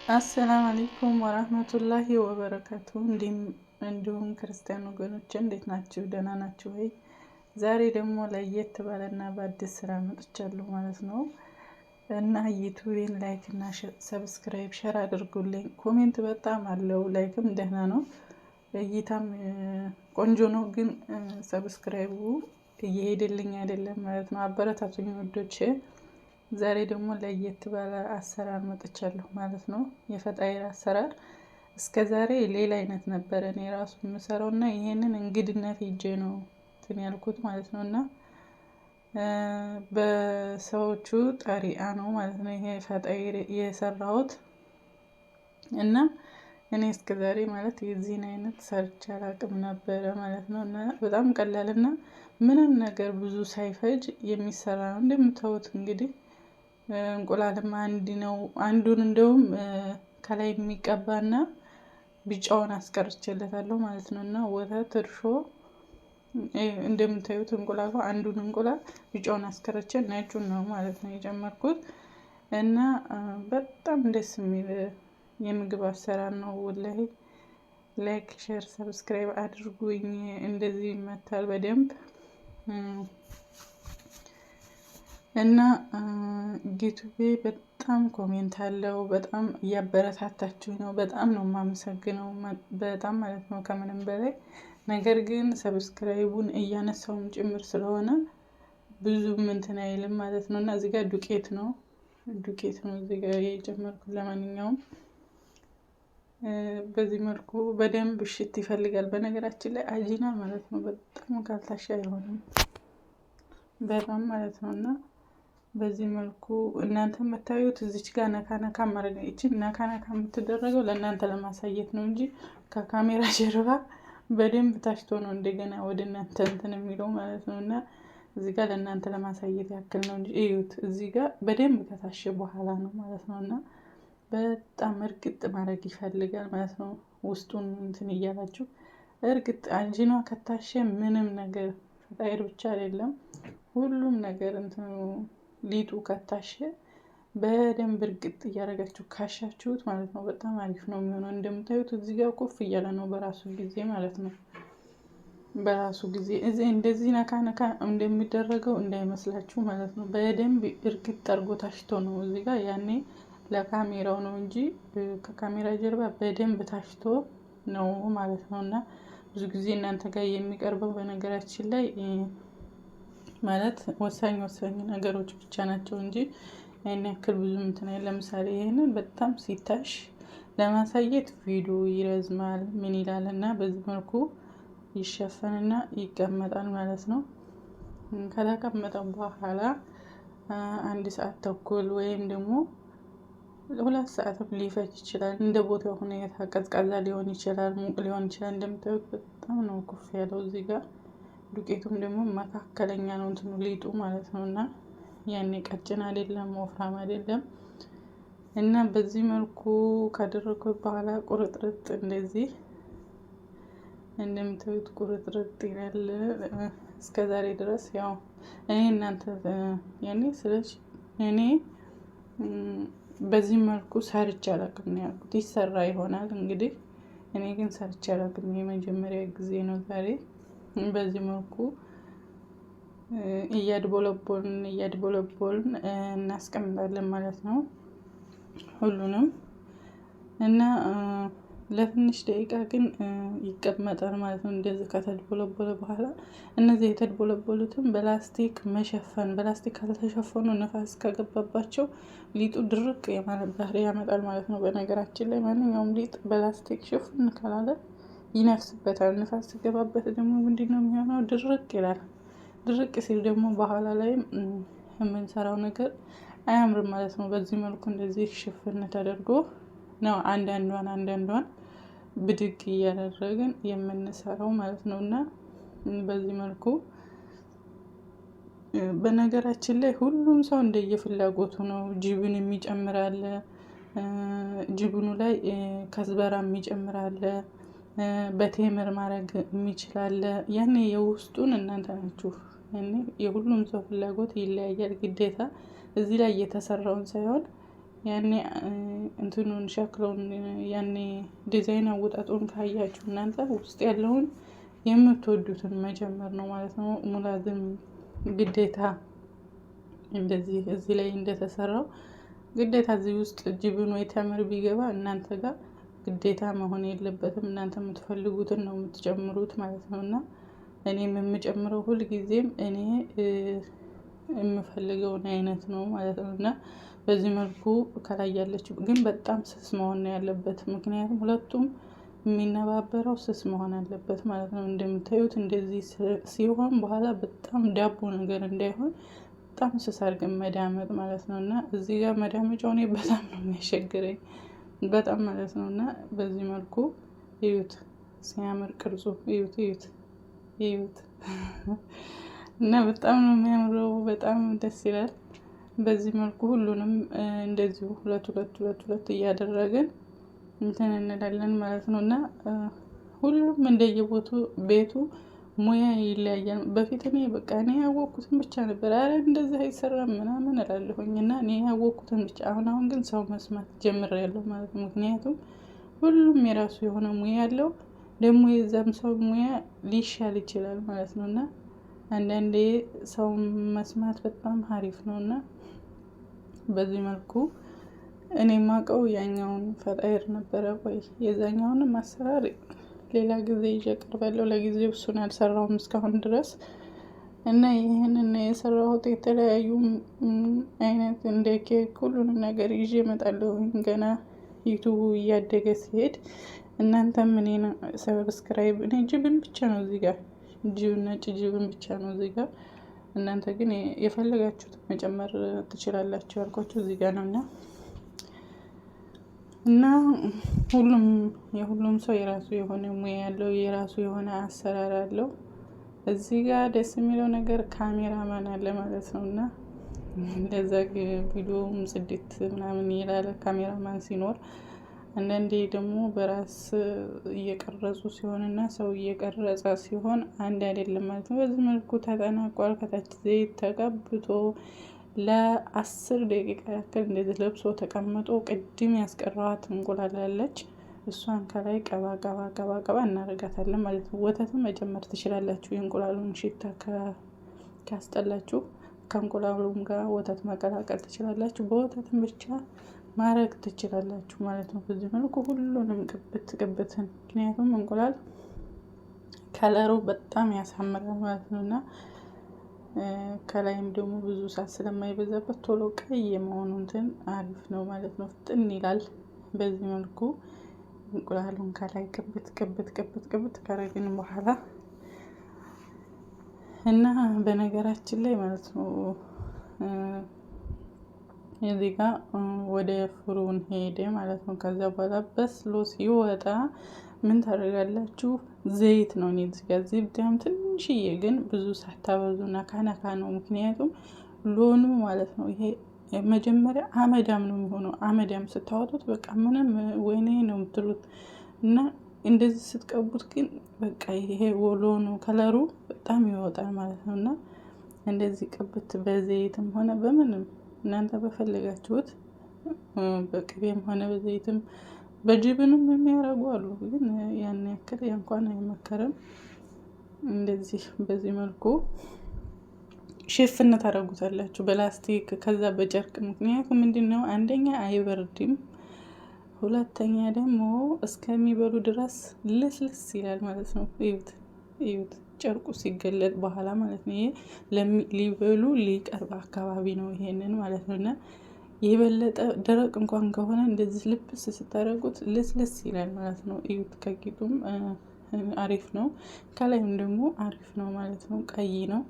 አሰላም አለይኩም ወራህመቱላሂ ወበረካቱ። እንዲሁም ክርስቲያን ወገኖች እንዴት ናችሁ? ደህና ናችሁ ወይ? ዛሬ ደግሞ ለየት ባለና በአዲስ ስራ መጥቻለሁ ማለት ነው። እና ዩቲዩብን ላይክ እና ሰብስክራይብ ሸር አድርጉልኝ። ኮሜንት በጣም አለው፣ ላይክም ደህና ነው፣ እይታም ቆንጆ ነው። ግን ሰብስክራይቡ እየሄደልኝ አይደለም ማለት ነው። አበረታቱኝ ወዶቼ። ዛሬ ደግሞ ለየት ባለ አሰራር መጥቻለሁ ማለት ነው። የፈጣይር አሰራር እስከ ዛሬ ሌላ አይነት ነበረ እኔ ራሱ የምሰራው እና ይሄንን እንግድነት ሄጄ ነው እንትን ያልኩት ማለት ነው። እና በሰዎቹ ጠሪአ ነው ማለት ነው ይሄ ፈጣይር የሰራሁት። እና እኔ እስከ ዛሬ ማለት የዚህን አይነት ሰርቼ አላቅም ነበረ ማለት ነው። እና በጣም ቀላል እና ምንም ነገር ብዙ ሳይፈጅ የሚሰራ ነው። እንደምታዩት እንግዲህ እንቁላልም አንድ ነው። አንዱን እንደውም ከላይ የሚቀባና ቢጫውን አስቀርቼለታለሁ ማለት ነው። እና ወተት፣ እርሾ እንደምታዩት እንቁላሉ አንዱን እንቁላል ቢጫውን አስቀርቼ ነጩን ነው ማለት ነው የጨመርኩት። እና በጣም ደስ የሚል የምግብ አሰራር ነው ወላሂ። ላይክ ሼር ሰብስክራይብ አድርጉኝ። እንደዚህ ይመታል በደንብ እና ዩቲዩቤ በጣም ኮሜንት አለው። በጣም እያበረታታችሁኝ ነው። በጣም ነው የማመሰግነው፣ በጣም ማለት ነው ከምንም በላይ። ነገር ግን ሰብስክራይቡን እያነሳውም ጭምር ስለሆነ ብዙም እንትን አይልም ማለት ነው። እና እዚህ ጋር ዱቄት ነው እዚህ ጋር የጨመርኩት። ለማንኛውም በዚህ መልኩ በደንብ እሽት ይፈልጋል። በነገራችን ላይ አጂና ማለት ነው በጣም ካልታሻ አይሆንም በጣም ማለት ነው። እና በዚህ መልኩ እናንተ የምታዩት እዚች ጋር ነካ ነካ ማድረግ ይችላል። ነካ ነካ የምትደረገው ለእናንተ ለማሳየት ነው እንጂ ከካሜራ ጀርባ በደንብ ታሽቶ ነው እንደገና ወደ እናንተ እንትን የሚለው ማለት ነው። እና እዚህ ጋር ለእናንተ ለማሳየት ያክል ነው እንጂ እዩት፣ እዚህ ጋር በደንብ ከታሸ በኋላ ነው ማለት ነው። እና በጣም እርግጥ ማድረግ ይፈልጋል ማለት ነው። ውስጡን እንትን እያላችሁ እርግጥ አንጂኗ ከታሸ ምንም ነገር ፈጣይር ብቻ አይደለም ሁሉም ነገር እንትኑ ሊጡ ከታሸ በደንብ እርግጥ እያደረጋችሁ ካሻችሁት ማለት ነው በጣም አሪፍ ነው የሚሆነው። እንደምታዩት እዚህ ጋር ኮፍ እያለ ነው በራሱ ጊዜ ማለት ነው። በራሱ ጊዜ እዚህ እንደዚህ ነካ ነካ እንደሚደረገው እንዳይመስላችሁ ማለት ነው። በደንብ እርግጥ አድርጎ ታሽቶ ነው እዚህ ጋር ያኔ ለካሜራው ነው እንጂ ከካሜራ ጀርባ በደንብ ታሽቶ ነው ማለት ነው። እና ብዙ ጊዜ እናንተ ጋር የሚቀርበው በነገራችን ላይ ማለት ወሳኝ ነገሮች ብቻ ናቸው እንጂ ያን ያክል ብዙ እንትን አይደለም። ለምሳሌ ይሄንን በጣም ሲታሽ ለማሳየት ቪዲዮ ይረዝማል ምን ይላል እና በዚህ መልኩ ይሸፈንና ይቀመጣል ማለት ነው። ከተቀመጠ በኋላ 1 ሰዓት ተኩል ወይም ደግሞ 2 ሰዓት ሊፈጅ ይችላል። እንደ ቦታው ሁኔታ ቀዝቃዛ ሊሆን ይችላል፣ ሙቅ ሊሆን ይችላል። እንደምታዩት በጣም ነው ኩፍ ያለው እዚህ ጋር። ዱቄቱም ደግሞ መካከለኛ ነው እንትኑ ሊጡ ማለት ነው። እና ያኔ ቀጭን አይደለም ወፍራም አይደለም። እና በዚህ መልኩ ካደረኩት በኋላ ቁርጥርጥ እንደዚህ እንደምታዩት ቁርጥርጥ ይላል። እስከዛሬ ድረስ ያው እኔ እናንተ ያኔ ስለዚህ እኔ በዚህ መልኩ ሰርቼ አላውቅም ነው ያልኩት። ይሰራ ይሆናል እንግዲህ እኔ ግን ሰርቼ አላውቅም። የመጀመሪያ ጊዜ ነው ዛሬ በዚህ መልኩ እያድቦለቦልን እናስቀምጣለን ማለት ነው ሁሉንም። እና ለትንሽ ደቂቃ ግን ይቀመጣል ማለት ነው። እንደዚህ ከተድቦለቦለ በኋላ እነዚህ የተድቦለቦሉትን በላስቲክ መሸፈን። በላስቲክ ካልተሸፈኑ ንፋስ ከገባባቸው ሊጡ ድርቅ የማለት ባህሪ ያመጣል ማለት ነው። በነገራችን ላይ ማንኛውም ሊጥ በላስቲክ ሽፍን ካላለ ይነፍስበታል። ንፋስ ሲገባበት ደግሞ ምንድነው የሚሆነው? ድርቅ ይላል። ድርቅ ሲል ደግሞ በኋላ ላይ የምንሰራው ነገር አያምርም ማለት ነው። በዚህ መልኩ እንደዚህ ሽፍን ተደርጎ ነው አንዳንዷን ብድግ እያደረግን የምንሰራው ማለት ነው። እና በዚህ መልኩ በነገራችን ላይ ሁሉም ሰው እንደየፍላጎቱ ነው። ጅብን የሚጨምር አለ፣ ጅብኑ ላይ ከዝበራ የሚጨምር አለ፣ በቴምር ማድረግ የሚችል አለ። ያኔ የውስጡን እናንተ ናችሁ። ያኔ የሁሉም ሰው ፍላጎት ይለያያል። ግዴታ እዚህ ላይ የተሰራውን ሳይሆን ያኔ እንትኑን ሸክለውን ያኔ ዲዛይን አወጣጡን ካያችሁ እናንተ ውስጥ ያለውን የምትወዱትን መጀመር ነው ማለት ነው። ሙላዝም ግዴታ እንደዚህ እዚህ ላይ እንደተሰራው ግዴታ እዚህ ውስጥ ጅብን ወይ ተምር ቢገባ እናንተ ጋር ግዴታ መሆን የለበትም። እናንተ የምትፈልጉትን ነው የምትጨምሩት ማለት ነው። እና እኔም የምጨምረው ሁል ጊዜም እኔ የምፈልገውን አይነት ነው ማለት ነው። እና በዚህ መልኩ ከላይ ያለችው ግን በጣም ስስ መሆን ነው ያለበት። ምክንያቱም ሁለቱም የሚነባበረው ስስ መሆን አለበት ማለት ነው። እንደምታዩት እንደዚህ ሲሆን በኋላ በጣም ዳቦ ነገር እንዳይሆን በጣም ስስ አድርገን መዳመጥ ማለት ነው። እና እዚህ ጋር መዳመጫው እኔ በጣም ነው የሚያስቸግረኝ በጣም ማለት ነው። እና በዚህ መልኩ እዩት፣ ሲያምር ቅርጹ እዩት እዩት እዩት እና በጣም ነው የሚያምረው፣ በጣም ደስ ይላል። በዚህ መልኩ ሁሉንም እንደዚሁ ሁለት እያደረግን እንትን እንላለን ማለት ነው። እና ሁሉም እንደየቦቱ ቤቱ ሙያ ይለያያል። በፊት እኔ በቃ እኔ ያወቅኩትን ብቻ ነበር አረ እንደዚህ አይሰራም ምናምን እላለሁኝ እና እኔ ያወቅኩትን ብቻ። አሁን ግን ሰው መስማት ጀምሬያለሁ ማለት ነው። ምክንያቱም ሁሉም የራሱ የሆነ ሙያ አለው። ደግሞ የዛም ሰው ሙያ ሊሻል ይችላል ማለት ነው። እና አንዳንዴ ሰው መስማት በጣም አሪፍ ነው። እና በዚህ መልኩ እኔ የማውቀው ያኛውን ፈጣይር ነበረ። ቆይ የዛኛውንም አሰራር ሌላ ጊዜ ይዤ እቀርባለሁ። ለጊዜው እሱን አልሰራውም እስካሁን ድረስ እና ይህንን የሰራሁት የተለያዩ አይነት እንደ ኬክ ሁሉንም ነገር ይዤ እመጣለሁ ገና ዩቱቡ እያደገ ሲሄድ። እናንተም እኔን ሰብስክራይብ እኔ ጅብን ብቻ ነው እዚህ ጋር ነጭ ጅብን ብቻ ነው እዚህ ጋር። እናንተ ግን የፈለጋችሁት መጨመር ትችላላችሁ ያልኳችሁ እዚህ ጋር ነው። እና የሁሉም ሰው የራሱ የሆነ ሙያ ያለው የራሱ የሆነ አሰራር አለው። እዚህ ጋር ደስ የሚለው ነገር ካሜራማን አለ ማለት ነው። እና እንደዛ ቪዲዮውም ጽድት ምናምን ይላል ካሜራማን ሲኖር። አንዳንዴ ደግሞ በራስ እየቀረጹ ሲሆንና ሰው እየቀረጸ ሲሆን አንድ አይደለም ማለት ነው። በዚህ መልኩ ተጠናቋል። ከታች ዘይት ተቀብቶ ለ10 ደቂቃ ያክል እንደዚህ ለብሶ ተቀምጦ ቅድም ያስቀረዋት እንቁላል አለች። እሷን ከላይ ቀባ እናደርጋታለን ማለት ነው። ወተትም መጨመር ትችላላችሁ። የእንቁላሉን ሽታ ካስጠላችሁ ከእንቁላሉም ጋር ወተት መቀላቀል ትችላላችሁ። በወተትም ብቻ ማድረግ ትችላላችሁ ማለት ነው። በዚህ መልኩ ሁሉንም ቅብትን ምክንያቱም እንቁላል ከለሩ በጣም ያሳምራል ማለት ነው። እና ከላይም ደግሞ ብዙ ሳት ስለማይበዛበት ቶሎ ቀይ የመሆኑ እንትን አሪፍ ነው ማለት ነው። ፍጥን ይላል። በዚህ መልኩ እንቁላሉን ከላይ ቅብት ካረግን በኋላ እና በነገራችን ላይ ማለት ነው እዚህ ጋር ወደ ፍሩን ሄደ ማለት ነው። ከዛ በኋላ በስሎ ሲወጣ ምን ታደርጋላችሁ? ዘይት ነው። እኔ እዚህ ጋር ዝብዳም ትንሽዬ ግን ብዙ ሳታበዙ ነካ ነው። ምክንያቱም ሎኑ ማለት ነው ይሄ መጀመሪያ አመዳም ነው የሚሆነው። አመዳም ስታወጡት በቃ ምንም ወይኔ ነው የምትሉት። እና እንደዚህ ስትቀቡት ግን በቃ ይሄ ሎኑ ከለሩ በጣም ይወጣል ማለት ነው። እና እንደዚህ ቅብት በዘይትም ሆነ በምንም እናንተ በፈለጋችሁት በቅቤም ሆነ በዘይትም በጅብንም የሚያረጉ አሉ። ግን ያን ያክል እንኳን አይመከርም። እንደዚህ በዚህ መልኩ ሼፍን ታረጉታላችሁ በላስቲክ ከዛ በጨርቅ። ምክንያቱም ምንድነው አንደኛ አይበርድም፣ ሁለተኛ ደግሞ እስከሚበሉ ድረስ ልስልስ ይላል ማለት ነው። እዩት ጨርቁ ሲገለጥ በኋላ ማለት ነው። ይሄ ሊበሉ ሊቀርብ አካባቢ ነው ይሄንን ማለት ነው። እና የበለጠ ደረቅ እንኳን ከሆነ እንደዚህ ልብስ ስታደርጉት ልስልስ ይላል ማለት ነው። እዩት ከቂጡም አሪፍ ነው፣ ከላይም ደግሞ አሪፍ ነው ማለት ነው። ቀይ ነው።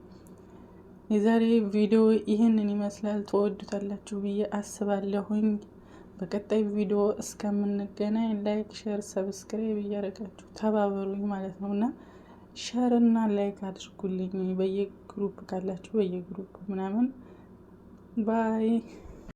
የዛሬ ቪዲዮ ይህንን ይመስላል። ትወዱታላችሁ ብዬ አስባለሁኝ። በቀጣይ ቪዲዮ እስከምንገናኝ ላይክ፣ ሼር፣ ሰብስክራይብ እያደረጋችሁ ተባበሩኝ ማለት ነው። እና ሼር እና ላይክ አድርጉልኝ። በየግሩፕ ካላችሁ በየግሩፕ ምናምን ባይ